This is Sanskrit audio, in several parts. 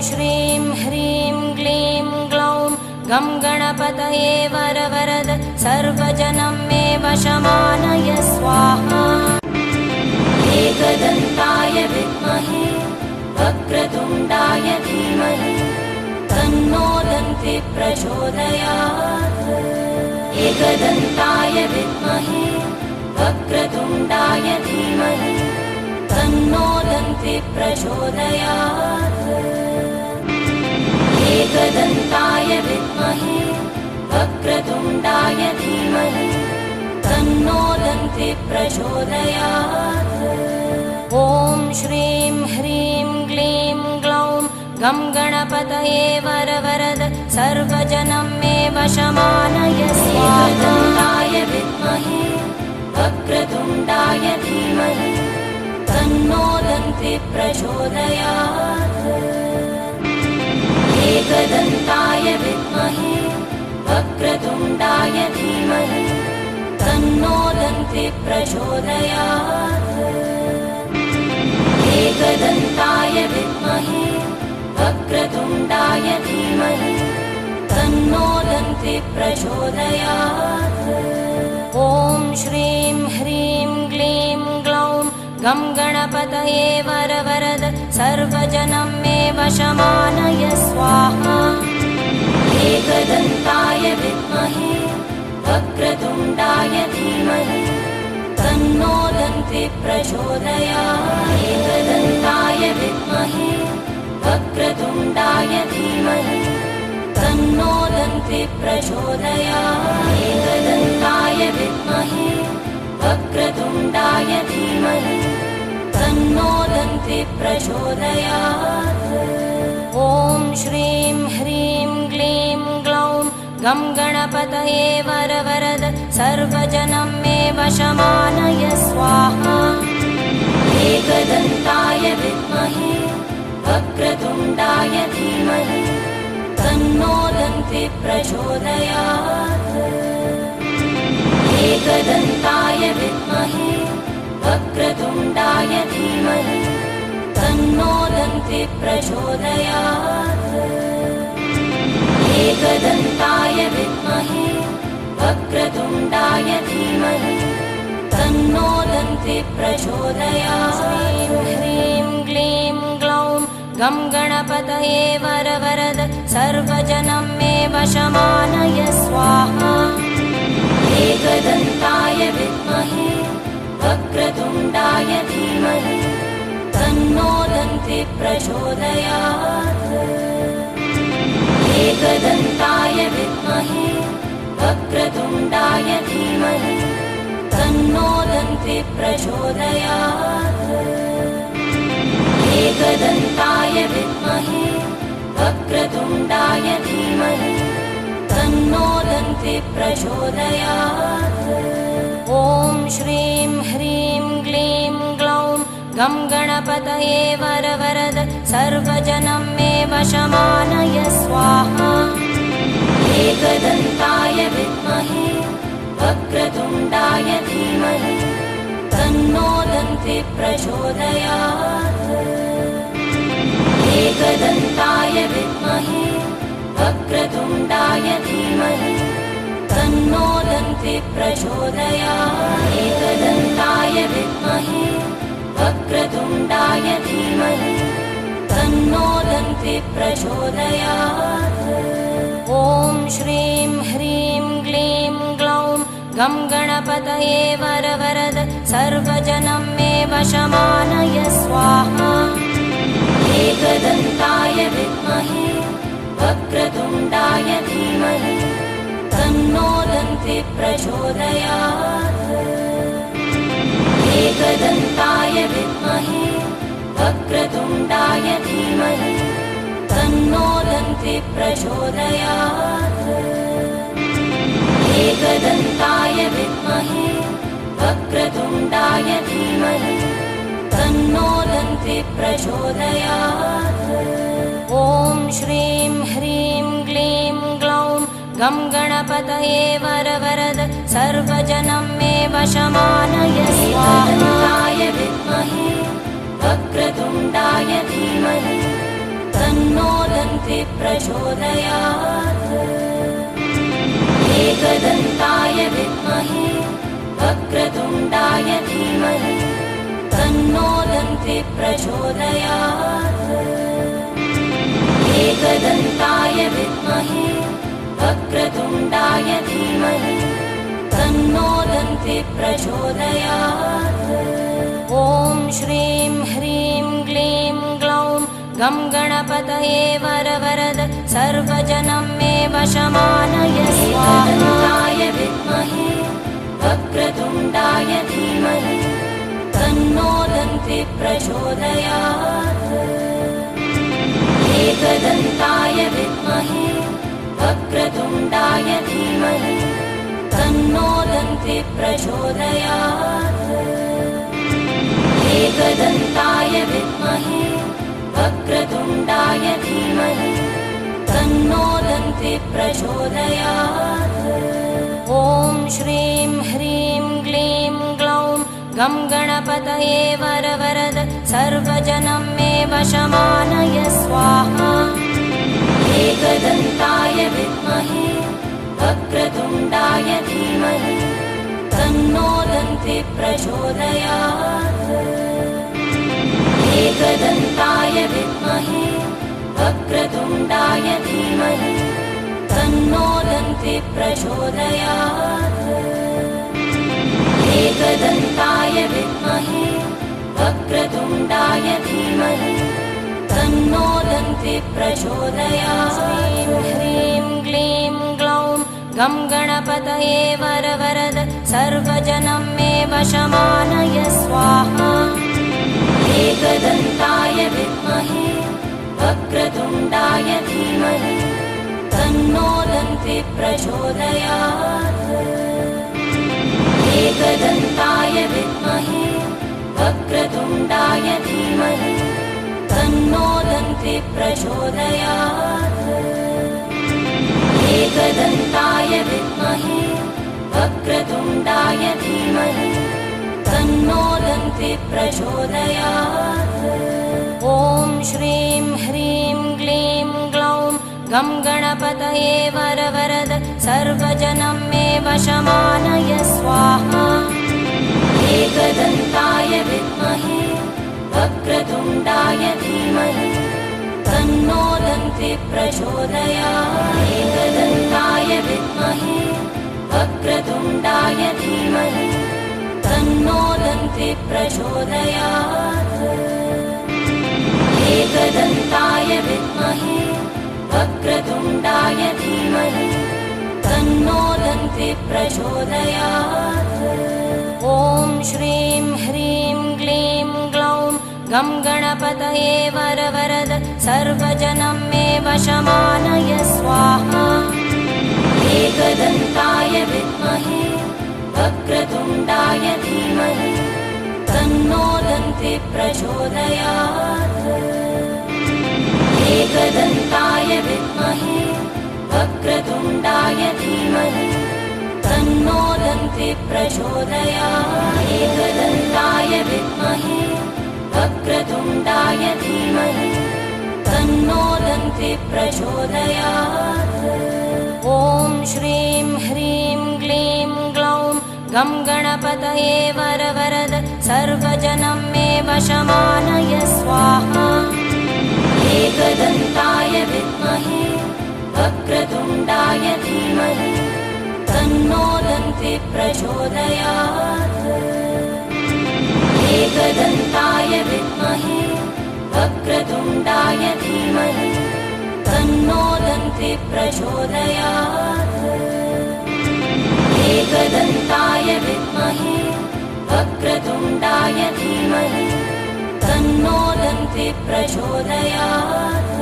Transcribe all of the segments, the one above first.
श्रीं ह्रीं क्लीं ग्लौं गं गणपतये वरवरद सर्वजनं मे वशमानय स्वाहा। एकदन्ताय विद्महे वक्रतुण्डाय धीमहि तन्नो दन्ति प्रचोदयात्। एकदन्ताय विद्महे वक्रतुण्डाय धीमहि तन्नो दन्ति प्रचोदयात्। एकदन्ताय विद्महे वक्रतुण्डाय धीमहि तन्नो दन्ति प्रचोदयात्। ॐ श्रीं ह्रीं क्लीं ग्लौं गं गणपतये वरवरद सर्वजनं मे वशमानय स्वाहा। एकदन्ताय विद्महे वक्रतुण्डाय धीमहि तन्नो दन्ति प्रचोदयात्। एकदन्ताय विद्महे वक्रतुण्डाय धीमहि तन्नो दन्ति प्रचोदयात्। एकदन्ताय विद्महे वक्रतुण्डाय धीमहि तन्नो दन्ति प्रचोदयात्। ॐ श्रीं ह्रीं क्लीं ग्लौं गं गणपतये वरवरद सर्वजनं मे वशमानय स्वाहा। एकदन्ताय विद्महे वक्रतुण्डाय धीमहि तन्नो दन्ति प्रचोदयात्। एकदन्ताय विद्महे वक्रतुण्डाय धीमहि तन्नो दन्ति प्रचोदयात्। एकदन्ताय विद्महे वक्रतुण्डाय धीमहि तन्नो दन्ति प्रचोदयात्। ॐ श्रीं ह्रीं क्लीं ग्लौं गं गणपतये वरवरद सर्वजनं मे वशमानय स्वाहा। एकदन्ताय विद्महे वक्रतुण्डाय धीमहि तन्नो दन्ति प्रचोदयात्। एकदन्ताय विद्महे वक्रतुण्डाय धीमहि तन्नो दन्ति प्रचोदयात्। एकदन्ताय विद्महे वक्रतुण्डाय धीमहि तन्नो दन्ति प्रचोदयात्। श्रीं ह्रीं क्लीं ग्लौं गं गणपतये वरवरद सर्वजनं मे वशमानय स्वाहा। एकदन्ताय विद्महे वक्रतुण्डाय धीमहि तन्नो दन्ति प्रचोदयात्। एकदन्ताय विद्महे वक्रतुण्डाय धीमहि तन्नो दन्ति प्रचोदयात्। एकदन्ताय विद्महे वक्रतुण्डाय धीमहि तन्नो दन्ति प्रचोदयात्। ॐ श्रीं ह्रीं क्लीं ग्लौं गं गणपतये वरवरद सर्वजनं मे वशमानय स्वाहा। एकदन्ताय विद्महे वक्रतुण्डाय धीमहि तन्नो दन्ति प्रचोदयात्। एकदन्ताय विद्महे वक्रतुण्डाय धीमहि तन्नो दन्ति प्रचोदयात्। एकदन्ताय विद्महे वक्रतुण्डाय धीमहि तन्नो दन्ति प्रचोदयात्। ॐ श्रीं ह्रीं क्लीं ग्लौं गं गणपतये वरवरद सर्वजनं मे वशमानय स्वाहा। एकदन्ताय विद्महे वक्रतुण्डाय धीमहि तन्नो दन्ति प्रचोदयात्। एकदन्ताय विद्महे वक्रतुण्डाय धीमहि तन्नो दन्ति प्रचोदयात्। एकदन्ताय विद्महे वक्रतुण्डाय धीमहि तन्नो दन्ति प्रचोदयात्। ॐ श्रीं ह्रीं क्लीं ग्लौं गं गणपतये वरवरद सर्वजनं मे वशमानय स्वाहा। विद्महे वक्रतुण्डाय धीमहि तन्नो दन्ति प्रचोदयात् एकदन्ताय विद्महे वक्रतुण्डाय धीमहि तन्नो दन्ति प्रचोदयात् एकदन्ताय विद्महे वक्रतुण्डाय धीमहि तन्नो दन्ति प्रचोदयात् ॐ श्रीं ह्रीं क्लीं ग्लौं गं गणपतये वरवरद सर्वजनं मे वशमानय स्वाहाय विद्महे वक्रतुण्डाय धीमहि तन्नो दन्ति प्रचोदयात् एकदन्ताय विद्महे वक्रतुण्डाय धीमहि तन्नो दन्ति प्रचोदयात् एकदन्ताय विद्महे वक्रतुण्डाय धीमहि तन्नो दन्ति प्रचोदयात् ॐ श्रीं ह्रीं क्लीं ग्लौं गं गणपतये वरवरद सर्वजनं मे वशमानय स्वाहा एकदन्ताय विद्महे वक्रतुण्डाय धीमहि तन्नो दन्ति प्रचोदयात् एकदन्ताय विद्महे वक्रतुण्डाय धीमहि तन्नो दन्ति प्रचोदयात् एकदन्ताय विद्महे वक्रतुण्डाय धीमहि तन्नो दन्ति प्रचोदयात् ह्रीं क्लीं ग्लौं गं गणपतये वरवरद सर्वजनं मे वशमानय स्वाहा एकदन्ताय विद्महे वक्रतुण्डाय धीमहि तन्नो दन्ति प्रचोदयात् एकदन्ताय विद्महे वक्रतुण्डाय धीमहि तन्नो दन्ति प्रचोदयात् एकदन्ताय विद्महे वक्रतुण्डाय धीमहि तन्नो दन्ति प्रचोदयात् ॐ श्रीं ह्रीं क्लीं ग्लौं गं गणपतये वरवरद सर्वजनं मे वशमानय स्वाहा एकदन्ताय विद्महे वक्रतुण्डाय धीमहि तन्नो दन्ति प्रचोदयात् एकदन्ताय विद्महे वक्रतुण्डाय धीमहि तन्नो दन्ति प्रचोदयात् एकदन्ताय विद्महे वक्रतुण्डाय धीमहि तन्नो दन्ति प्रचोदयात् ॐ श्रीं ह्रीं क्लीं ग्लौं गं गणपतये वरवरद सर्वजनं मे वशमानय स्वाहा एकदन्ताय विद्महे वक्रतुण्डाय धीमहि तन्नो दन्ति प्रचोदयात् एकदन्ताय विद्महे वक्रतुण्डाय धीमहि तन्नो दन्ति प्रचोदयात् एकदन्ताय विद्महे वक्रतुण्डाय धीमहि तन्नो दन्ति प्रचोदयात् ॐ श्रीं ह्रीं क्लीं ग्लौं गं गणपतये वरवरद सर्वजनं मे वशमानय स्वाहा एकदन्ताय विद्महे वक्रतुण्डाय धीमहि तन्नो दन्ति प्रचोदयात् एकदन्ताय विद्महे वक्रतुण्डाय धीमहि तन्नो दन्ति प्रचोदयात् एकदन्ताय विद्महे वक्रतुण्डाय धीमहि तन्नो दन्ति प्रचोदयात्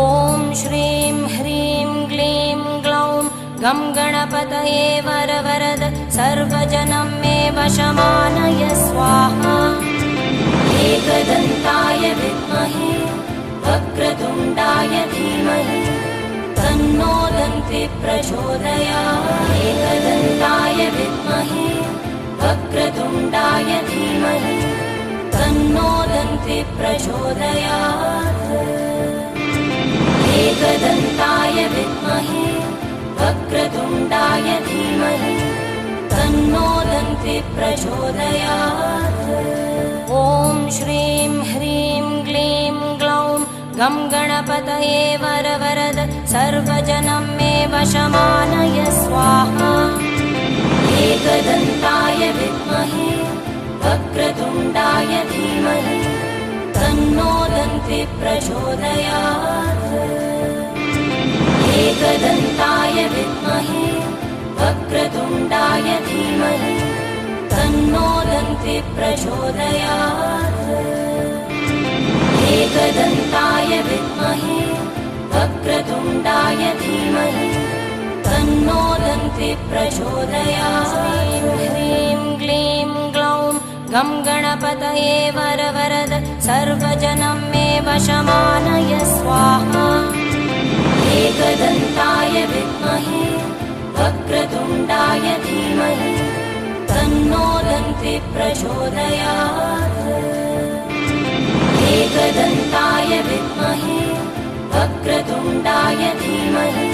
ॐ श्रीं ह्रीं क्लीं ग्लौं गं गणपतये वरवरद सर्वजनं मे वशमानय स्वाहा एकदन्ताय विद्महे वक्रतुण्डाय धीमहि तन्नो दन्ति प्रचोदयात् एकदन्ताय विद्महे वक्रतुण्डाय धीमहि तन्नो दन्ति प्रचोदयात् एकदन्ताय विद्महे वक्रतुण्डाय धीमहि तन्नो दन्ति प्रचोदयात्। ॐ श्रीं ह्रीं क्लीं ग्लौं गं गणपतये वरवरद सर्वजनं मे वशमानय स्वाहा। एकदन्ताय विद्महे वक्रतुण्डाय धीमहि तन्नो दन्ति प्रचोदयात्। एकदन्ताय विद्महे वक्रतुण्डाय धीमहि तन्नो दन्ति प्रचोदयात्। एकदन्ताय विद्महे वक्रतुण्डाय धीमहि तन्नो दन्ति प्रचोदयात्। ह्रीं क्लीं ग्लौं गं गणपतये वरवरद सर्वजनं मे वशमानय स्वाहा। एकदन्ताय विद्महे वक्रतुण्डाय धीमहि तन्नो दन्ति प्रचोदयात्। एकदन्ताय विद्महे वक्रतुण्डाय धीमहि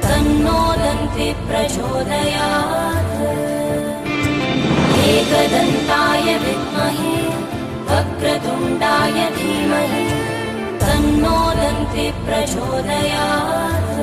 तन्नो दन्ति प्रचोदयात्। एकदन्ताय विद्महे वक्रतुण्डाय धीमहि तन्नो दन्ति प्रचोदयात्।